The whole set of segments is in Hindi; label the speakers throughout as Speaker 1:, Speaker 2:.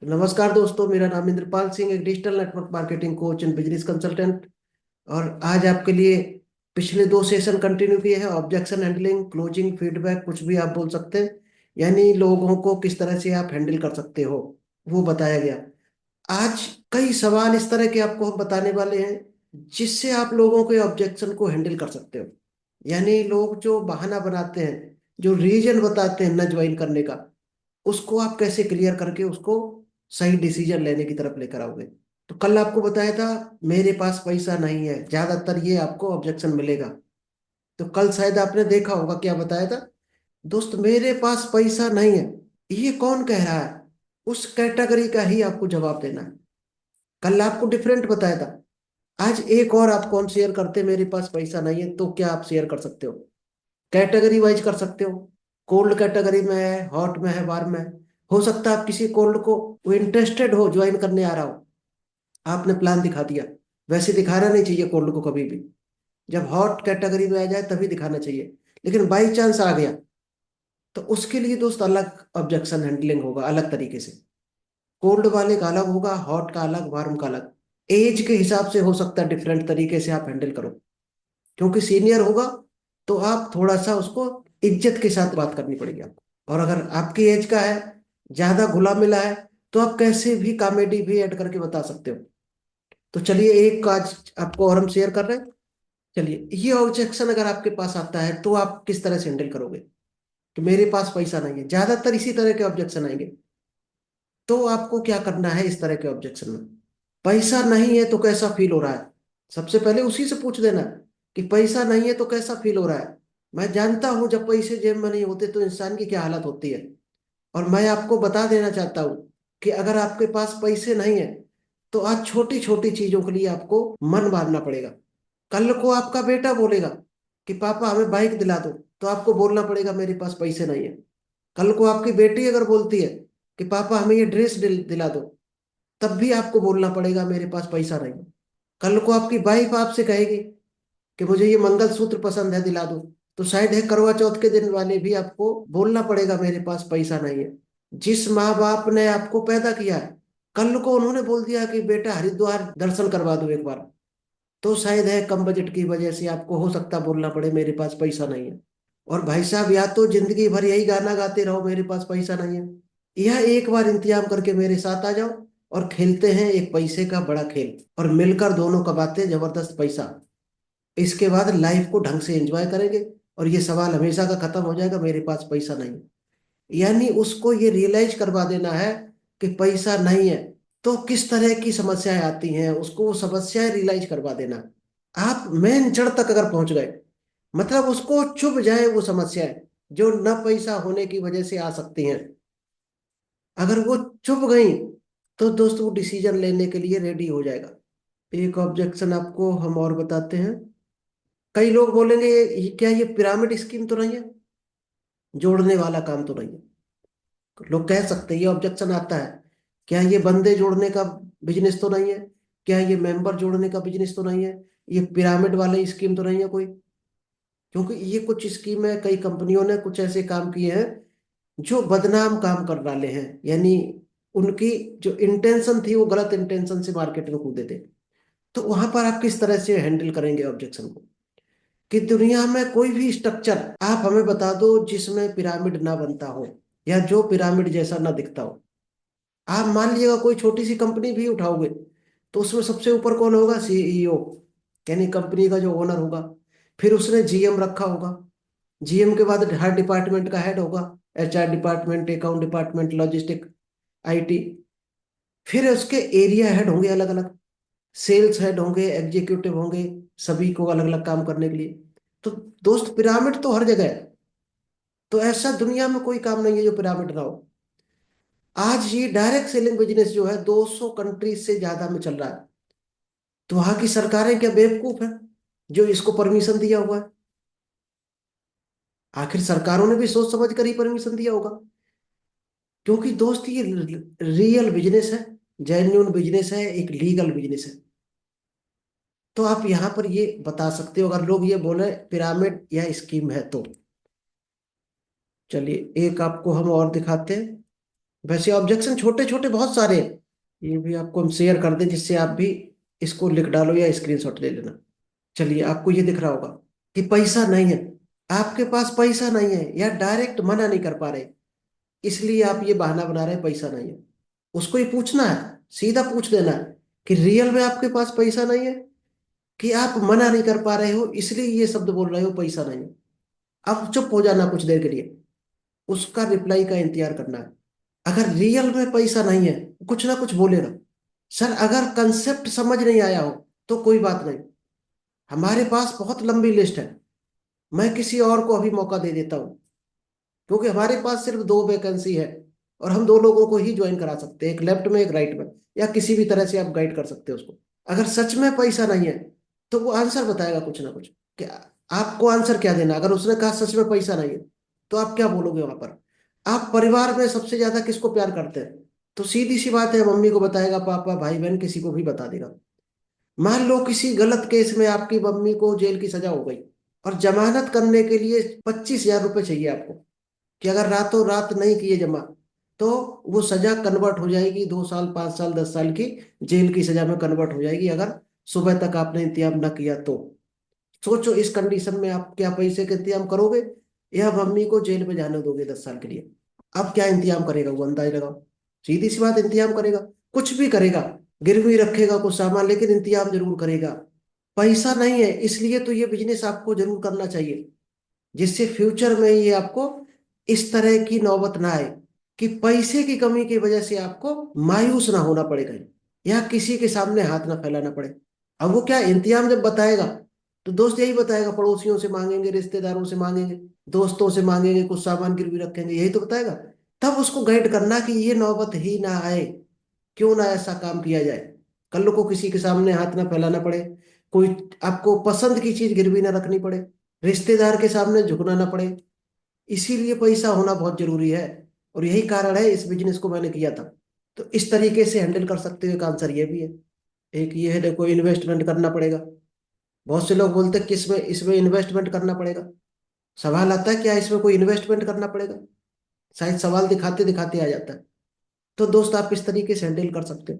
Speaker 1: तो नमस्कार दोस्तों, मेरा नाम इंद्रपाल सिंह, एक digital network marketing coach and business consultant. और आज आपके लिए पिछले दो सेशन कंटिन्यू किए हैं। ऑब्जेक्शन हैंडलिंग, क्लोजिंग, फीडबैक, कुछ भी आप बोल सकते हैं। यानी लोगों को किस तरह से आप हैंडल कर सकते हो, वो बताया गया। आज कई सवाल इस तरह के आपको हम बताने वाले हैं जिससे आप लोगों के ऑब्जेक्शन को हैंडल कर सकते हो। यानी लोग जो बहाना बनाते हैं, जो रीजन बताते हैं न ज्वाइन करने का, उसको आप कैसे क्लियर करके उसको सही डिसीजन लेने की तरफ लेकर आओगे। तो कल आपको बताया था मेरे पास पैसा नहीं है, ज्यादातर ये आपको ऑब्जेक्शन मिलेगा। तो कल शायद आपने देखा होगा क्या बताया था। दोस्त, मेरे पास पैसा नहीं है, ये कौन कह रहा है? उस कैटेगरी का ही आपको जवाब देना है। कल आपको डिफरेंट बताया था। आज एक और आपको हम शेयर करते हैं, मेरे पास पैसा नहीं है तो क्या आप शेयर कर सकते हो। कैटेगरी वाइज कर सकते हो। कोल्ड कैटेगरी में है, हॉट में है, वार्म में है। हो सकता है आप किसी कोल्ड को, वो इंटरेस्टेड हो, ज्वाइन करने आ रहा हो, आपने प्लान दिखा दिया। वैसे दिखाना नहीं चाहिए कोल्ड को कभी भी। जब हॉट कैटेगरी में आ जाए तभी दिखाना चाहिए। लेकिन बाई चांस आ गया तो उसके लिए दोस्त अलग ऑब्जेक्शन हैंडलिंग होगा, अलग तरीके से। कोल्ड वाले का अलग होगा, हॉट का अलग, वार्म का अलग। एज के हिसाब से हो सकता है डिफरेंट तरीके से आप हैंडल करो। क्योंकि सीनियर होगा तो आप थोड़ा सा उसको इज्जत के साथ बात करनी पड़ेगी आपको। और अगर आपकी एज का है, ज्यादा घुला मिला है, तो आप कैसे भी कॉमेडी भी ऐड करके बता सकते हो। तो चलिए एक आज आपको और हम शेयर कर रहे हैं। चलिए, ये ऑब्जेक्शन अगर आपके पास आता है तो आप किस तरह से हैंडल करोगे कि मेरे पास पैसा नहीं है। ज्यादातर इसी तरह के ऑब्जेक्शन आएंगे। तो आपको क्या करना है इस तरह के ऑब्जेक्शन में? पैसा नहीं है तो कैसा फील हो रहा है, सबसे पहले उसी से पूछ देना कि पैसा नहीं है तो कैसा फील हो रहा है। मैं जानता हूं जब पैसे जेब में नहीं होते तो इंसान की क्या हालत होती है। और मैं आपको बता देना चाहता हूं कि अगर आपके पास पैसे नहीं है तो आज छोटी छोटी चीजों के लिए आपको मन मारना पड़ेगा। कल को आपका बेटा बोलेगा कि पापा हमें बाइक दिला दो, तो आपको बोलना पड़ेगा मेरे पास पैसे नहीं है। कल को आपकी बेटी अगर बोलती है कि पापा हमें ये ड्रेस दिला दो, तब भी आपको बोलना पड़ेगा मेरे पास पैसा नहीं है। कल को आपकी वाइफ आपसे कहेगी कि मुझे ये मंगलसूत्र पसंद है, दिला दो, तो शायद है करवा चौथ के दिन वाले भी आपको बोलना पड़ेगा मेरे पास पैसा नहीं है। जिस माँ बाप ने आपको पैदा किया है, कल को उन्होंने बोल दिया कि बेटा हरिद्वार दर्शन करवा दो एक बार, तो शायद है कम बजट की वजह से आपको हो सकता बोलना पड़े मेरे पास पैसा नहीं है। और भाई साहब, या तो जिंदगी भर यही गाना गाते रहो मेरे पास पैसा नहीं है, या एक बार इंतजाम करके मेरे साथ आ जाओ और खेलते हैं एक पैसे का बड़ा खेल, और मिलकर दोनों कमाते हैं जबरदस्त पैसा। इसके बाद लाइफ को ढंग से एंजॉय करेंगे और ये सवाल हमेशा का खत्म हो जाएगा मेरे पास पैसा नहीं है। यानी उसको ये रियलाइज करवा देना है कि पैसा नहीं है तो किस तरह की समस्याएं आती हैं, उसको वो समस्याएं रियलाइज करवा देना। आप मेन जड़ तक अगर पहुंच गए, मतलब उसको चुभ जाए वो समस्याएं जो न पैसा होने की वजह से आ सकती हैं, अगर वो चुभ गई तो दोस्त वो डिसीजन लेने के लिए रेडी हो जाएगा। एक ऑब्जेक्शन आपको हम और बताते हैं। कई लोग बोलेंगे क्या ये पिरामिड स्कीम तो नहीं है, जोड़ने वाला काम तो नहीं है? लोग कह सकते हैं, ये ऑब्जेक्शन आता है, क्या ये बंदे जोड़ने का बिजनेस तो नहीं है? क्या ये मेंबर जोड़ने का बिजनेस तो नहीं है? ये पिरामिड वाली स्कीम तो नहीं है कोई? क्योंकि ये कुछ स्कीम है, कई कंपनियों ने कुछ ऐसे काम किए हैं जो बदनाम काम कर डाले हैं। यानी उनकी जो इंटेंशन थी वो गलत इंटेंशन से मार्केट में कूदे थे। तो वहां पर आप किस तरह से हैंडल करेंगे ऑब्जेक्शन को? कि दुनिया में कोई भी स्ट्रक्चर आप हमें बता दो जिसमें पिरामिड ना बनता हो या जो पिरामिड जैसा ना दिखता हो। आप मान लीजिएगा कोई छोटी सी कंपनी भी उठाओगे तो उसमें सबसे ऊपर कौन होगा? सीईओ, यानी कंपनी का जो ओनर होगा। फिर उसने जीएम रखा होगा। जीएम के बाद हर डिपार्टमेंट का हेड होगा, HR department, account department, logistic, IT. फिर उसके एरिया हेड होंगे अलग अलग, सेल्स हेड होंगे, एग्जीक्यूटिव होंगे, सभी को अलग अलग काम करने के लिए। तो दोस्त, पिरामिड तो हर जगह है। तो ऐसा दुनिया में कोई काम नहीं है जो पिरामिड ना हो। आज ये डायरेक्ट सेलिंग बिजनेस जो है 200 कंट्रीज से ज्यादा में चल रहा है। तो वहां की सरकारें क्या बेवकूफ है जो इसको परमिशन दिया हुआ है? आखिर सरकारों ने भी सोच समझ कर ही परमिशन दिया होगा। क्योंकि दोस्त ये रियल बिजनेस है, जेन्युइन बिजनेस है, एक लीगल बिजनेस है। तो आप यहाँ पर ये बता सकते हो अगर लोग ये बोले पिरामिड या स्कीम है तो। चलिए एक आपको हम और दिखाते हैं। वैसे ऑब्जेक्शन छोटे छोटे बहुत सारे हैं, ये भी आपको हम शेयर कर दें जिससे आप भी इसको लिख डालो या स्क्रीनशॉट ले लेना। चलिए, आपको ये दिख रहा होगा कि पैसा नहीं है, आपके पास पैसा नहीं है या डायरेक्ट मना नहीं कर पा रहे, इसलिए आप ये बहाना बना रहे हैं पैसा नहीं है। उसको ही पूछना है, सीधा पूछ देना है कि रियल में आपके पास पैसा नहीं है, कि आप मना नहीं कर पा रहे हो इसलिए ये शब्द बोल रहे हो पैसा नहीं है। अब चुप हो जाना कुछ देर के लिए, उसका रिप्लाई का इंतजार करना है। अगर रियल में पैसा नहीं है, कुछ ना कुछ बोलेगा। सर, अगर कंसेप्ट समझ नहीं आया हो तो कोई बात नहीं, हमारे पास बहुत लंबी लिस्ट है, मैं किसी और को अभी मौका दे देता हूँ, क्योंकि हमारे पास सिर्फ 2 वैकेंसी है और हम 2 लोगों को ही ज्वाइन करा सकते हैं, एक लेफ्ट में एक राइट में, या किसी भी तरह से आप गाइड कर सकते हो उसको। अगर सच में पैसा नहीं है तो वो आंसर बताएगा कुछ ना कुछ, कि आपको आंसर क्या देना। अगर उसने कहा सच में पैसा नहीं है, तो आप क्या बोलोगे वहां पर। आप परिवार में सबसे ज्यादा किसको प्यार करते हैं, तो सीधी सी बात है, मम्मी को बताएगा, पापा, भाई बहन, किसी को भी बता देगा। मान लो किसी गलत केस में आपकी मम्मी को जेल की सजा हो गई, और जमानत करने के लिए 25,000 रुपये चाहिए आपको, कि अगर रातों रात नहीं किए जमा तो वो सजा कन्वर्ट हो जाएगी, 2 साल, 5 साल, 10 साल की जेल की सजा में कन्वर्ट हो जाएगी, अगर सुबह तक आपने इंतजाम ना किया तो। सोचो, इस कंडीशन में आप क्या पैसे का इंतजाम करोगे, या मम्मी को जेल में जाने दोगे 10 साल के लिए। अब क्या इंतजाम करेगा वो, अंदाज लगाओ। सीधी सी बात, इंतजाम करेगा, कुछ भी करेगा, गिरवी रखेगा कुछ सामान, लेकिन इंतजाम जरूर करेगा। पैसा नहीं है, इसलिए तो ये बिजनेस आपको जरूर करना चाहिए, जिससे फ्यूचर में ये आपको इस तरह की नौबत ना आए, कि पैसे की कमी की वजह से आपको मायूस ना होना पड़े कहीं, या किसी के सामने हाथ ना फैलाना पड़े। अब वो क्या, इंतजाम जब बताएगा तो दोस्त यही बताएगा, पड़ोसियों से मांगेंगे, रिश्तेदारों से मांगेंगे, दोस्तों से मांगेंगे, कुछ सामान गिरवी रखेंगे, यही तो बताएगा। तब उसको गाइड करना कि ये नौबत ही ना आए, क्यों ना ऐसा काम किया जाए, कल को किसी के सामने हाथ ना फैलाना पड़े, कोई आपको पसंद की चीज गिरवी ना रखनी पड़े, रिश्तेदार के सामने झुकना ना पड़े। इसीलिए पैसा होना बहुत जरूरी है, और यही कारण है इस बिजनेस को मैंने किया था। तो इस तरीके से हैंडल कर सकते हो, एक आंसर ये भी है। एक ये है, देखो, इन्वेस्टमेंट करना पड़ेगा। बहुत से लोग बोलते हैं किसमें, इसमें इन्वेस्टमेंट करना पड़ेगा। सवाल आता है क्या इसमें कोई इन्वेस्टमेंट करना पड़ेगा, शायद सवाल दिखाते दिखाते आ जाता है। तो दोस्त, आप इस तरीके से हैंडल कर सकते हो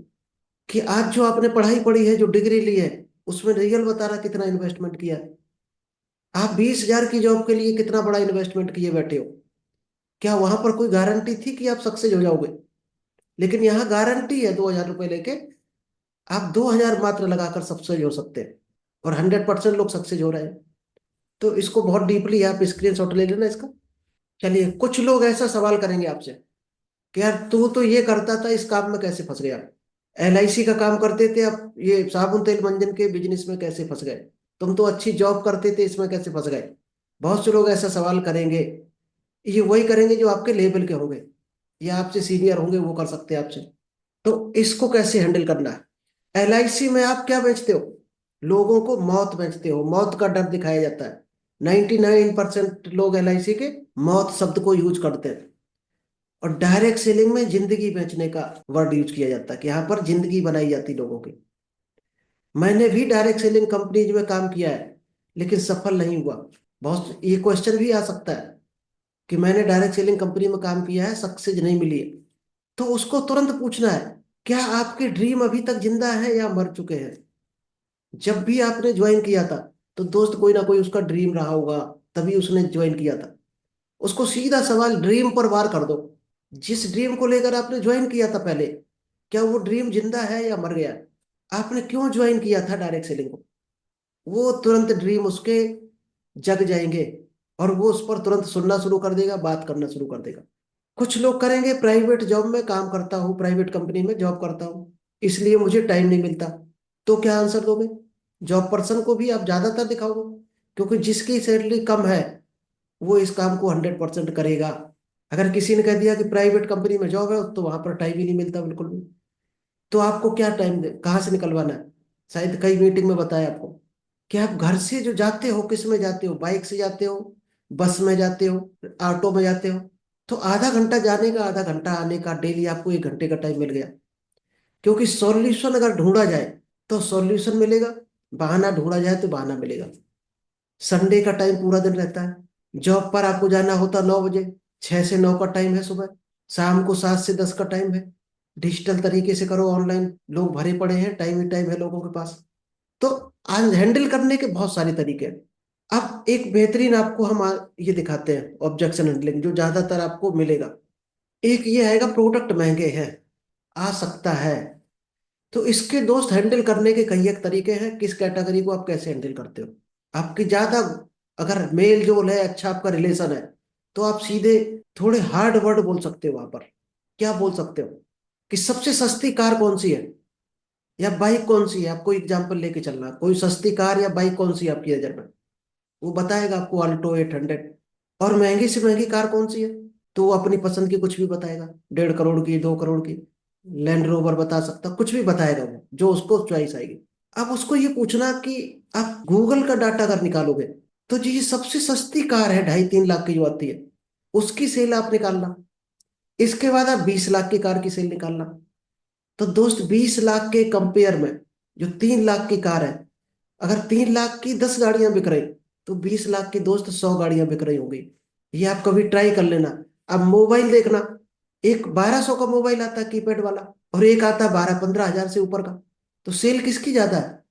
Speaker 1: कि आज जो आपने पढ़ाई पढ़ी है, जो डिग्री ली है, उसमें रियल बता रहा कितना इन्वेस्टमेंट किया है। आप 20,000 की जॉब के लिए कितना बड़ा इन्वेस्टमेंट किए बैठे हो। क्या वहां पर कोई गारंटी थी कि आप सक्सेस हो जाओगे। लेकिन यहाँ गारंटी है, 2,000 रुपये लेके आप 2,000 मात्र लगाकर सक्सेस हो सकते हैं, और 100% लोग सक्सेस हो रहे हैं। तो इसको बहुत डीपली आप स्क्रीन शॉट ले लेना इसका। चलिए, कुछ लोग ऐसा सवाल करेंगे आपसे कि यार, तू तो ये करता था, इस काम में कैसे फंस गया। LIC का काम करते थे, अब ये साबुन तेल मंजन के बिजनेस में कैसे फंस गए। तुम तो अच्छी जॉब करते थे, इसमें कैसे फंस गए। बहुत से लोग ऐसा सवाल करेंगे। ये वही करेंगे जो आपके लेवल के होंगे, या आपसे सीनियर होंगे, वो कर सकते हैं आपसे। तो इसको कैसे हैंडल करना है। LIC में आप क्या बेचते हो, लोगों को मौत बेचते हो, मौत का डर दिखाया जाता है। 99% लोग LIC के मौत शब्द को यूज करते हैं, और डायरेक्ट सेलिंग में जिंदगी बेचने का वर्ड यूज किया जाता है, कि यहाँ पर जिंदगी बनाई जाती लोगों की। मैंने भी डायरेक्ट सेलिंग कंपनीज में काम किया है, लेकिन सफल नहीं हुआ। बहुत ये क्वेश्चन भी आ सकता है कि मैंने डायरेक्ट सेलिंग कंपनी में काम किया है, सक्सेस नहीं मिली है। तो उसको तुरंत पूछना है, क्या आपके ड्रीम अभी तक जिंदा है या मर चुके हैं। जब भी आपने ज्वाइन किया था, तो दोस्त कोई ना कोई उसका ड्रीम रहा होगा, तभी उसने ज्वाइन किया था। उसको सीधा सवाल ड्रीम पर वार कर दो। जिस ड्रीम को लेकर आपने ज्वाइन किया था पहले, क्या वो ड्रीम जिंदा है या मर गया है। आपने क्यों ज्वाइन किया था डायरेक्ट सेलिंग को। वो तुरंत ड्रीम उसके जग जाएंगे, और वो उस पर तुरंत सुनना शुरू कर देगा, बात करना शुरू कर देगा। कुछ लोग करेंगे, प्राइवेट जॉब में काम करता हूँ, प्राइवेट कंपनी में जॉब करता हूँ, इसलिए मुझे टाइम नहीं मिलता। तो क्या आंसर दोगे, जॉब पर्सन को भी आप ज्यादातर दिखाओगे, क्योंकि जिसकी सैलरी कम है वो इस काम को 100% करेगा। अगर किसी ने कह दिया कि प्राइवेट कंपनी में जॉब है, तो वहां पर टाइम ही नहीं मिलता बिल्कुल भी। तो आपको क्या टाइम दे, कहाँ से निकलवाना है। शायद कई मीटिंग में बताया आपको कि आप घर से जो जाते हो, किस में जाते हो, बाइक से जाते हो, बस में जाते हो, ऑटो में जाते हो। तो आधा घंटा जाने का, आधा घंटा आने का, डेली आपको 1 घंटे का टाइम मिल गया। क्योंकि सॉल्यूशन अगर ढूंढा जाए तो सॉल्यूशन मिलेगा, बहाना ढूंढा जाए तो बहाना मिलेगा। संडे का टाइम पूरा दिन रहता है, जॉब पर आपको जाना होता 9 बजे, 6 से 9 का टाइम है सुबह। शाम को 7 से 10 का टाइम है, डिजिटल तरीके से करो, ऑनलाइन लोग भरे पड़े हैं, टाइम ही टाइम है लोगों के पास। तो आज हैंडल करने के बहुत सारे तरीके हैं। अब एक बेहतरीन आपको हम ये दिखाते हैं ऑब्जेक्शन हैंडलिंग, जो ज्यादातर आपको मिलेगा। एक ये आएगा, प्रोडक्ट महंगे हैं, आ सकता है। तो इसके दोस्त हैंडल करने के कई एक तरीके हैं। किस कैटेगरी को आप कैसे हैंडल करते हो? आपकी ज्यादा, अगर मेल जोल है, अच्छा आपका रिलेशन है, तो आप सीधे थोड़े हार्ड वर्ड बोल सकते हो वहां पर। क्या बोल सकते हो? कि सबसे सस्ती कार कौन सी है, या बाइक कौन सी है। आपको एग्जाम्पल लेके चलना, कोई सस्ती कार या बाइक कौन सी है आपकी नजर में। वो बताएगा आपको ऑल्टो 800। और महंगी से महंगी कार कौन सी है, तो वो अपनी पसंद की कुछ भी बताएगा, 1.5 करोड़ की, 2 करोड़ की, लैंड रोवर बता सकता, कुछ भी बताएगा वो, जो उसको चॉइस आएगी। अब उसको ये पूछना कि आप गूगल का डाटा अगर निकालोगे, तो जी ये सबसे सस्ती कार है, 2.5-3 लाख की जो आती है, उसकी सेल आप निकालना। इसके बाद आप 20 लाख की कार की सेल निकालना। तो दोस्त 20 लाख के कंपेयर में जो 3 लाख की कार है, अगर 3 लाख की 10 गाड़ियां बिक रही, तो 20 लाख की दोस्त 100 गाड़ियां बिक रही होगी। ये आप कभी ट्राई कर लेना। अब मोबाइल देखना, एक 1200 का मोबाइल आता है कीपैड वाला, और एक आता है 12-15 हजार से ऊपर का। तो सेल किसकी ज्यादा है,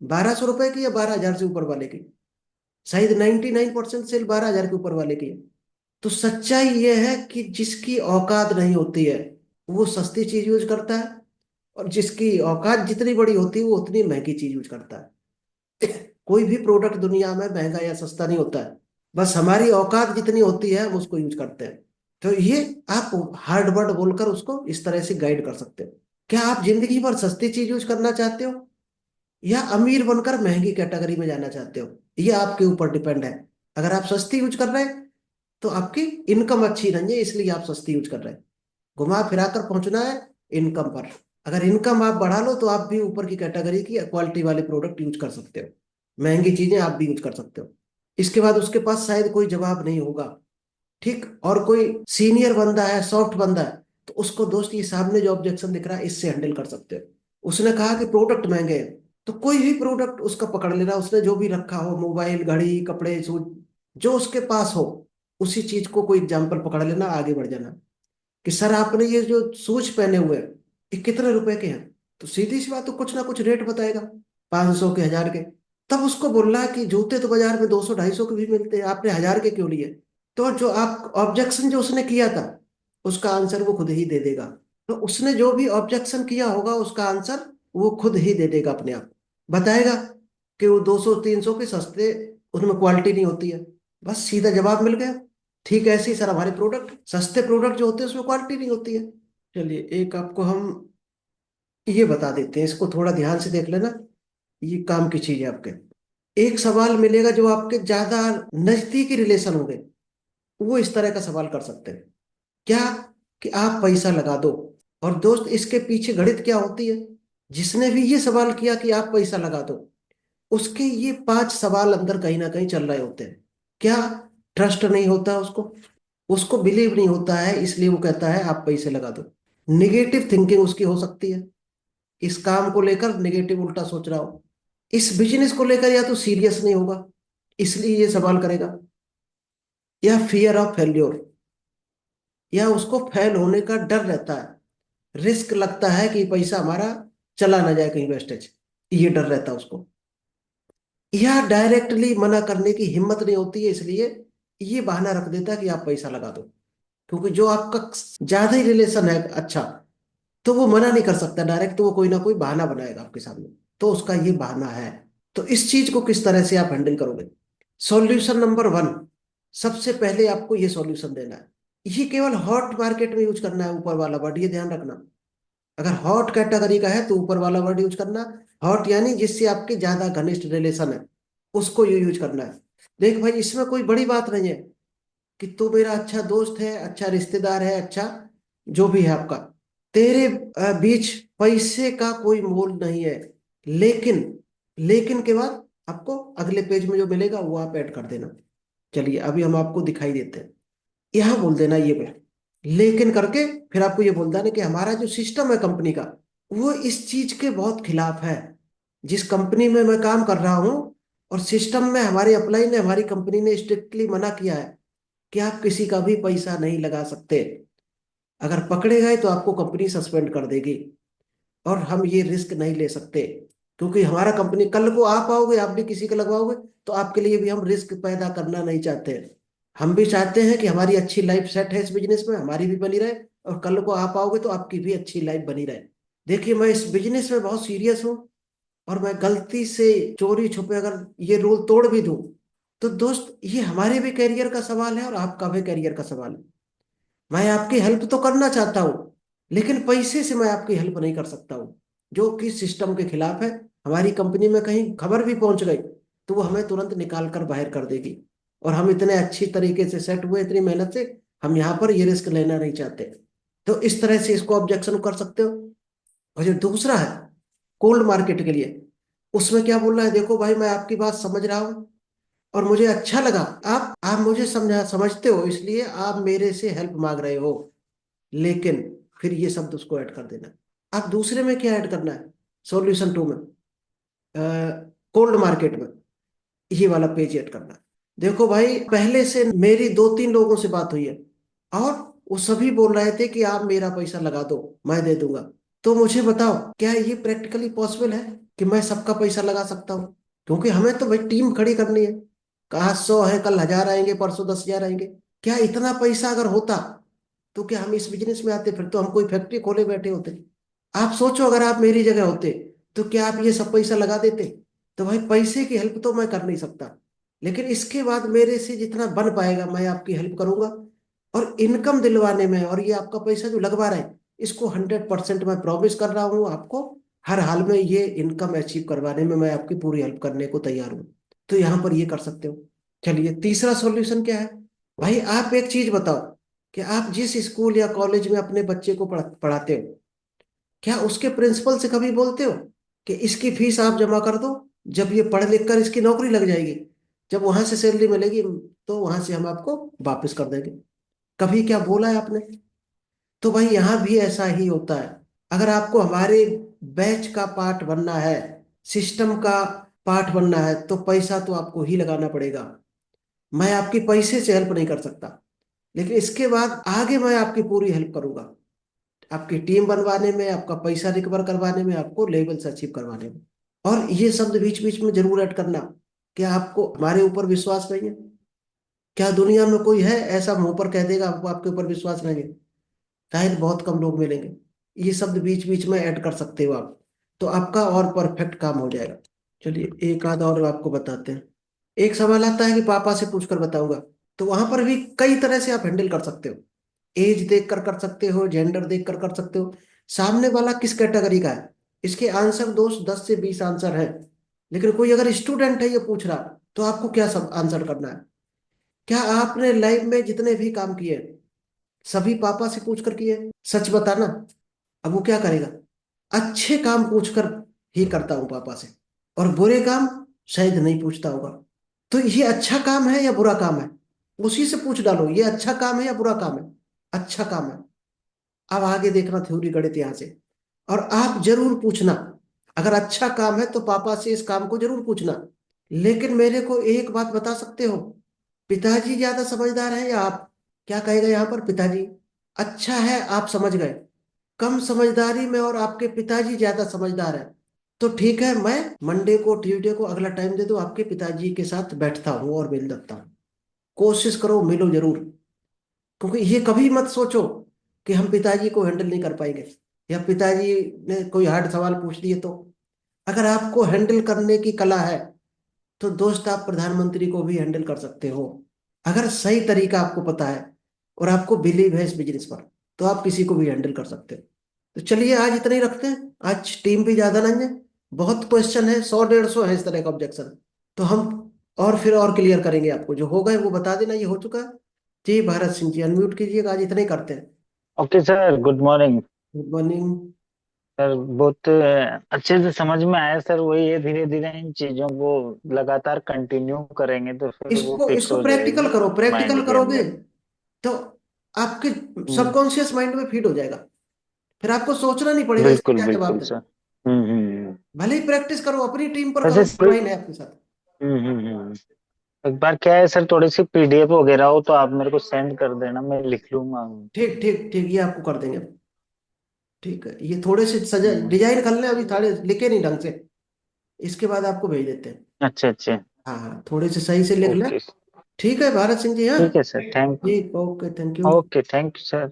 Speaker 1: 1200 रुपए की या 12 हजार से ऊपर वाले की? शायद 99% सेल 12 हजार के ऊपर वाले की है। तो सच्चाई ये है कि जिसकी औकात नहीं होती है, वो सस्ती चीज यूज करता है, और जिसकी औकात जितनी बड़ी होती है, वो उतनी महंगी चीज यूज करता है। कोई भी प्रोडक्ट दुनिया में महंगा या सस्ता नहीं होता है। बस हमारी औकात जितनी होती है हम उसको यूज करते हैं। तो ये आप हार्ड वर्ड बोलकर उसको इस तरह से गाइड कर सकते हो। क्या आप जिंदगी भर सस्ती चीज यूज करना चाहते हो, या अमीर बनकर महंगी कैटेगरी में जाना चाहते हो? ये आपके ऊपर डिपेंड है। अगर आप सस्ती यूज कर रहे हैं, तो आपकी इनकम अच्छी नहीं है, इसलिए आप सस्ती यूज कर रहे हैं। घुमा फिरा कर पहुंचना है इनकम पर। अगर इनकम आप बढ़ा लो, तो आप भी ऊपर की कैटेगरी की क्वालिटी वाले प्रोडक्ट यूज कर सकते हो, महंगी चीजें आप भी यूज कर सकते हो। इसके बाद उसके पास शायद कोई जवाब नहीं होगा, ठीक। और कोई सीनियर बंदा है, सॉफ्ट बंदा है, तो उसको दोस्त ये सामने जो ऑब्जेक्शन दिख रहा है, इससे हैंडल कर सकते हो। उसने कहा कि प्रोडक्ट महंगे हैं, तो कोई भी प्रोडक्ट उसका पकड़ लेना, उसने जो भी रखा हो, मोबाइल, घड़ी, कपड़े, शूज, जो उसके पास हो, उसी चीज को कोई एग्जाम्पल पकड़ लेना, आगे बढ़ जाना। कि सर आपने ये जो शूज पहने हुए हैं, ये कितने रुपए के हैं? तो सीधी सी बात, तो कुछ ना कुछ रेट बताएगा, 500 के, 1000 के। तब उसको बोलना है कि जूते तो बाजार में 200-250 के भी मिलते हैं, आपने 1000 के क्यों लिए? तो जो आप ऑब्जेक्शन जो उसने किया था, उसका आंसर वो खुद ही दे देगा। तो उसने जो भी ऑब्जेक्शन किया होगा, उसका आंसर वो खुद ही दे देगा अपने आप। बताएगा कि वो 200-300 के सस्ते, उनमें क्वालिटी नहीं होती है। बस सीधा जवाब मिल गया। ठीक ऐसे ही सर हमारे प्रोडक्ट, सस्ते प्रोडक्ट जो होते हैं उसमें क्वालिटी नहीं होती है। चलिए एक आपको हम ये बता देते हैं, इसको थोड़ा ध्यान से देख लेना, ये काम की चीज है आपके। एक सवाल मिलेगा जो आपके ज्यादा नजदीकी रिलेशन होंगे, वो इस तरह का सवाल कर सकते हैं। क्या? कि आप पैसा लगा दो। और दोस्त इसके पीछे गणित क्या होती है? जिसने भी ये सवाल किया कि आप पैसा लगा दो, उसके ये 5 सवाल अंदर कहीं ना कहीं चल रहे होते हैं। क्या? ट्रस्ट नहीं होता उसको, उसको बिलीव नहीं होता है, इसलिए वो कहता है आप पैसे लगा दो। निगेटिव थिंकिंग उसकी हो सकती है, इस काम को लेकर निगेटिव उल्टा सोच रहा हो। इस बिजनेस को लेकर या तो सीरियस नहीं होगा, इसलिए ये सवाल करेगा। या फियर ऑफ फेल्योर, या उसको फेल होने का डर रहता है, रिस्क लगता है कि पैसा हमारा चला ना जाए कहीं वेस्टेज, ये डर रहता है उसको। या डायरेक्टली मना करने की हिम्मत नहीं होती है, इसलिए ये बहाना रख देता है कि आप पैसा लगा दो। क्योंकि जो आपका ज्यादा ही रिलेशन है अच्छा, तो वो मना नहीं कर सकता डायरेक्ट, तो वो कोई ना कोई बहाना बनाएगा आपके सामने। तो उसका ये बहाना है। तो इस चीज को किस तरह से आप हैंडल करोगे? सॉल्यूशन नंबर 1, सबसे पहले आपको ये सॉल्यूशन देना है। ये केवल हॉट मार्केट में यूज करना है, ऊपर वाला वर्ड ये ध्यान रखना। अगर हॉट कैटेगरी का है तो ऊपर वाला वर्ड यूज करना। हॉट यानी जिससे आपके ज्यादा घनिष्ठ रिलेशन है, उसको ये यूज करना है। देख भाई, इसमें कोई बड़ी बात नहीं है कि तू मेरा अच्छा दोस्त है, अच्छा रिश्तेदार है, अच्छा जो भी है आपका, तेरे बीच पैसे का कोई मोल नहीं है। लेकिन, लेकिन के बाद आपको अगले पेज में जो मिलेगा वो आप ऐड कर देना। चलिए अभी हम आपको दिखाई देते हैं। यहाँ बोल देना ये पे, लेकिन करके, फिर आपको ये बोल देना कि हमारा जो सिस्टम है कंपनी का, वो इस चीज के बहुत खिलाफ है। जिस कंपनी में मैं काम कर रहा हूँ, और सिस्टम में हमारे अप्लाई ने, हमारी कंपनी ने स्ट्रिक्टली मना किया है कि आप किसी का भी पैसा नहीं लगा सकते। अगर पकड़े गए तो आपको कंपनी सस्पेंड कर देगी, और हम ये रिस्क नहीं ले सकते, क्योंकि हमारा कंपनी, कल को आप आओगे आप भी किसी को लगवाओगे, तो आपके लिए भी हम रिस्क पैदा करना नहीं चाहते हैं। हम भी चाहते हैं कि हमारी अच्छी लाइफ सेट है इस बिजनेस में, हमारी भी बनी रहे, और कल को आप आओगे तो आपकी भी अच्छी लाइफ बनी रहे। देखिए, मैं इस बिजनेस में बहुत सीरियस हूँ, और मैं गलती से चोरी छुपे अगर ये रूल तोड़ भी दूं, तो दोस्त ये हमारे भी करियर का सवाल है और आपका भी करियर का सवाल है। मैं आपकी हेल्प तो करना चाहता हूँ, लेकिन पैसे से मैं आपकी हेल्प नहीं कर सकता हूँ, जो कि सिस्टम के खिलाफ है। हमारी कंपनी में कहीं खबर भी पहुंच गई तो वो हमें तुरंत निकाल कर बाहर कर देगी, और हम इतने अच्छी तरीके से सेट हुए, इतनी मेहनत से, हम यहाँ पर ये रिस्क लेना नहीं चाहते। तो इस तरह से इसको ऑब्जेक्शन कर सकते हो। और जो दूसरा है कोल्ड मार्केट के लिए, उसमें क्या बोलना है, देखो भाई मैं आपकी बात समझ रहा हूँ और मुझे अच्छा लगा, आप मुझे समझते हो, इसलिए आप मेरे से हेल्प मांग रहे हो, लेकिन फिर ये शब्द उसको ऐड कर देना। आप दूसरे में क्या ऐड करना है, सॉल्यूशन टू में, कोल्ड मार्केट में ये वाला पेज ऐड करना है। देखो भाई, पहले से मेरी 2-3 लोगों से बात हुई है, और वो सभी बोल रहे थे कि आप मेरा पैसा लगा दो, मैं दे दूंगा। तो मुझे बताओ, क्या ये प्रैक्टिकली पॉसिबल है कि मैं सबका पैसा लगा सकता हूँ? क्योंकि हमें तो भाई टीम खड़ी करनी है। कहा 100 है, कल 1000 आएंगे, परसों 10,000 आएंगे। क्या इतना पैसा अगर होता तो क्या हम इस बिजनेस में आते? फिर तो हम कोई फैक्ट्री खोले बैठे होते। आप सोचो, अगर आप मेरी जगह होते तो क्या आप ये सब पैसा लगा देते? तो भाई पैसे की हेल्प तो मैं कर नहीं सकता, लेकिन इसके बाद मेरे से जितना बन पाएगा मैं आपकी हेल्प करूंगा। और इनकम दिलवाने में, और ये आपका पैसा जो लगवा रहे हैं, इसको 100% मैं प्रॉमिस कर रहा हूँ आपको, हर हाल में ये इनकम अचीव करवाने में मैं आपकी पूरी हेल्प करने को तैयार हूँ। तो यहाँ पर ये कर सकते हो। चलिए, तीसरा सॉल्यूशन क्या है? भाई आप एक चीज बताओ, कि आप जिस स्कूल या कॉलेज में अपने बच्चे को पढ़ाते हो, क्या उसके प्रिंसिपल से कभी बोलते हो कि इसकी फीस आप जमा कर दो, जब ये पढ़ लिख कर इसकी नौकरी लग जाएगी, जब वहां से सैलरी मिलेगी तो वहां से हम आपको वापस कर देंगे? कभी क्या बोला है आपने? तो भाई यहाँ भी ऐसा ही होता है। अगर आपको हमारे बैच का पार्ट बनना है, सिस्टम का पार्ट बनना है, तो पैसा तो आपको ही लगाना पड़ेगा। मैं आपकी पैसे से हेल्प नहीं कर सकता, लेकिन इसके बाद आगे मैं आपकी पूरी हेल्प करूंगा, आपकी टीम बनवाने में, आपका पैसा रिकवर करवाने में, आपको लेवल से अचीव करवाने में। और ये शब्द बीच बीच में जरूर ऐड करना, क्या आपको हमारे ऊपर विश्वास नहीं है? क्या दुनिया में कोई है ऐसा मुंह पर कह देगा आपको आपके ऊपर विश्वास नहीं है? शायद बहुत कम लोग मिलेंगे। ये शब्द बीच बीच में ऐड कर सकते हो आप, तो आपका और परफेक्ट काम हो जाएगा। चलिए, एक आध और आपको बताते हैं। एक सवाल आता है कि पापा से पूछकर बताऊंगा, तो वहां पर भी कई तरह से आप हैंडल कर सकते हो। एज देख कर सकते हो, जेंडर देख कर सकते हो, सामने वाला किस कैटेगरी का है। इसके आंसर दोस्त 10 से 20 आंसर है, लेकिन कोई अगर स्टूडेंट है ये पूछ रहा, तो आपको क्या सब आंसर करना है? क्या आपने लाइफ में जितने भी काम किए सभी पापा से पूछ कर किए? सच बताना। अब वो क्या करेगा? अच्छे काम पूछकर ही करता हूँ पापा से, और बुरे काम शायद नहीं पूछता होगा। तो ये अच्छा काम है या बुरा काम है, उसी से पूछ डालो, ये अच्छा काम है या बुरा काम है? अच्छा काम है। अब आगे देखना थ्योरी गणित यहाँ से। और आप जरूर पूछना, अगर अच्छा काम है तो पापा से इस काम को जरूर पूछना। लेकिन मेरे को एक बात बता सकते हो, पिताजी ज्यादा समझदार है या आप? क्या कहेगा यहाँ पर, पिताजी? अच्छा है, आप समझ गए। कम समझदारी में और आपके पिताजी ज्यादा समझदार है, तो ठीक है, मैं मंडे को, ट्यूसडे को अगला टाइम दे दो, आपके पिताजी के साथ बैठता हूँ और मिल सकता हूँ। कोशिश करो, मिलो जरूर। क्योंकि ये कभी मत सोचो कि हम पिताजी को हैंडल नहीं कर पाएंगे, या पिताजी ने कोई हार्ड सवाल पूछ दिए तो। अगर आपको हैंडल करने की कला है, तो दोस्त आप प्रधानमंत्री को भी हैंडल कर सकते हो। अगर सही तरीका आपको पता है और आपको बिलीव है इस बिजनेस पर, तो आप किसी को भी हैंडल कर सकते हो। तो चलिए, आज इतना ही रखते हैं, आज टीम भी ज्यादा नहीं है। बहुत क्वेश्चन है, 100-150 है इस तरह का ऑब्जेक्शन। तो हम और फिर और क्लियर करेंगे आपको, जो होगा वो बता देना, ये हो चुका है। जी भारत सिंह जी, अनम्यूट कीजिएगा, आज इतना ही करते हैं।
Speaker 2: Okay sir, good morning.
Speaker 1: Good morning.
Speaker 2: Sir बहुत अच्छे से समझ में आया सर। वही है, धीरे धीरे इन चीजों को लगातार कंटिन्यू करेंगे तो फिर वो
Speaker 1: इसको
Speaker 2: फिट
Speaker 1: इसको
Speaker 2: हो
Speaker 1: प्रैक्टिकल
Speaker 2: जाएगी
Speaker 1: करो, प्रैक्टिकल
Speaker 2: माइंड के
Speaker 1: करोगे
Speaker 2: अंदर।
Speaker 1: तो आपके
Speaker 2: हम्म,
Speaker 1: सबकॉन्शियस माइंड में फीड हो जाएगा, फिर आपको सोचना नहीं पड़ेगा इसका
Speaker 2: बिल्कुल
Speaker 1: क्या जवाब
Speaker 2: बिल्कुल
Speaker 1: दें।
Speaker 2: सर।
Speaker 1: भले ही प्रैक्टिस करो, अपनी टीम पर
Speaker 2: वैसे
Speaker 1: करो, कोई नहीं आपके साथ।
Speaker 2: हम्म हम्म हम्म एक बार क्या है सर, थोड़ी सी पीडीएफ वगैरह हो तो आप मेरे को सेंड कर देना, मैं लिख लूंगा।
Speaker 1: ठीक ठीक ठीक, ये आपको कर देंगे। ठीक है, ये थोड़े से सजा
Speaker 2: हम्म,
Speaker 1: डिजाइन कर लें, अभी थोड़े लिखे नहीं ढंग से, इसके बाद आपको भेज देते हैं।
Speaker 2: अच्छा अच्छा।
Speaker 1: हाँ हाँ, थोड़े से सही से लिख लें।
Speaker 2: ओके।
Speaker 1: ठीक है भारत सिंह जी, हाँ।
Speaker 2: ठीक है सर, थैंक
Speaker 1: ठीक, okay, thank you.
Speaker 2: Okay, thank you sir.